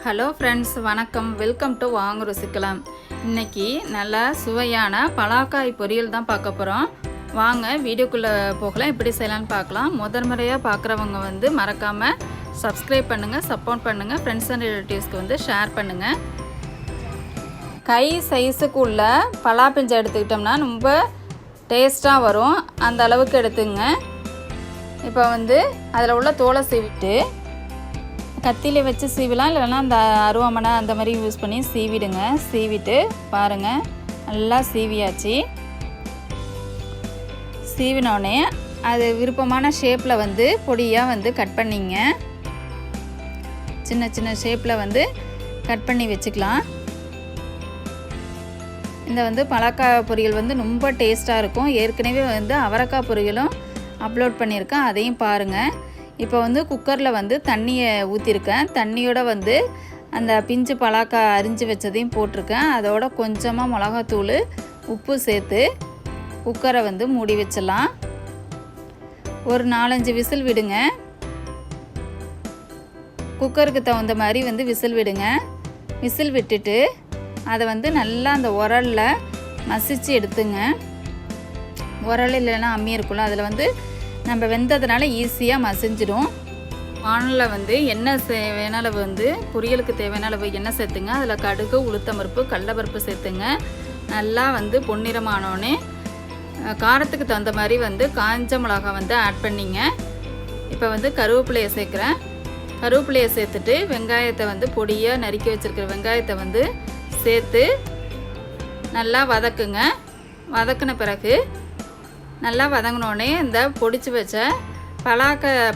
Hello friends, வணக்கம். Welcome to வாங்க ருசிக்கலாம். இன்றைக்கி நல்லா சுவையான பலாக்காய் பொரியல் தான் பார்க்க போகிறோம். வாங்க வீடியோக்குள்ளே போகலாம். எப்படி செய்யலான்னு பார்க்கலாம். முதல் முறையாக பார்க்குறவங்க மறக்காமல் சப்ஸ்கிரைப் பண்ணுங்கள், சப்போர்ட் பண்ணுங்கள். ஃப்ரெண்ட்ஸ் அண்ட் ரிலேட்டிவ்ஸ்க்கு ஷேர் பண்ணுங்கள். கை சைஸுக்கு உள்ள பலா பிஞ்சை எடுத்துக்கிட்டோம்னா ரொம்ப டேஸ்ட்டாக வரும். அந்த அளவுக்கு எடுத்துங்க. இப்போ அதில் உள்ள தோலை சீவிட்டு கத்தியில் வச்சு சீவிலாம், இல்லைன்னா அந்த அருவாமனை அந்த மாதிரி யூஸ் பண்ணி சீவிடுங்க. சீவிட்டு பாருங்கள், நல்லா சீவியாச்சு. சீவினோடனே அது விருப்பமான ஷேப்பில் பொடியாக கட் பண்ணிங்க. சின்ன சின்ன ஷேப்பில் கட் பண்ணி வச்சுக்கலாம். இந்த பலாக்காய் பொரியல் ரொம்ப டேஸ்ட்டாக இருக்கும். ஏற்கனவே அவரைக்காய் பொரியலும் அப்லோட் பண்ணியிருக்கேன், அதையும் பாருங்கள். இப்போ குக்கரில் தண்ணியை ஊற்றிருக்கேன். தண்ணியோட அந்த பிஞ்சு பலாக்காய் அரிஞ்சு வச்சதையும் போட்டிருக்கேன். அதோட கொஞ்சமாக மிளகாத்தூள், உப்பு சேர்த்து குக்கரை மூடி வச்சிடலாம். ஒரு 4-5 விசில் விடுங்க. குக்கருக்கு தகுந்த மாதிரி விசில் விடுங்க. விசில் விட்டுட்டு அதை நல்லா அந்த உரலில் மசிச்சு எடுத்துங்க. உரல் இல்லைன்னா அம்மி இருக்குல்ல, அதில் நம்ம வெந்ததுனால ஈஸியாக மசிஞ்சிடும். வானலில் எண்ணெய் தேவையான அளவு பொரியலுக்கு தேவையான அளவு எண்ணெய் சேர்த்துங்க. அதில் கடுகு, உளுத்தம்பருப்பு, கடலைப்பருப்பு சேர்த்துங்க. நல்லா பொன்னிறமானோடனே காரத்துக்கு தகுந்த மாதிரி காஞ்ச மிளகாய் ஆட் பண்ணிங்க. இப்போ கருவேப்பிலையை சேர்க்குறேன். கருவேப்பிலையை சேர்த்துட்டு வெங்காயத்தை பொடியாக நறுக்கி வச்சுருக்கிற வெங்காயத்தை சேர்த்து நல்லா வதக்குங்க. வதக்கின பிறகு நல்லா வதங்கினோடனே இந்த பொடிச்சு வச்ச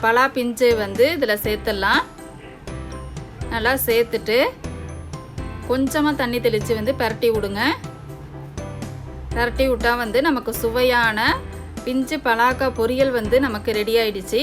பலா பிஞ்சு இதில் சேர்த்துடலாம். நல்லா சேர்த்துட்டு கொஞ்சமாக தண்ணி தெளித்து பரட்டி விடுங்க. பரட்டி விட்டால் நமக்கு சுவையான பிஞ்சு பலாக்காய் பொரியல் நமக்கு ரெடி ஆகிடுச்சு.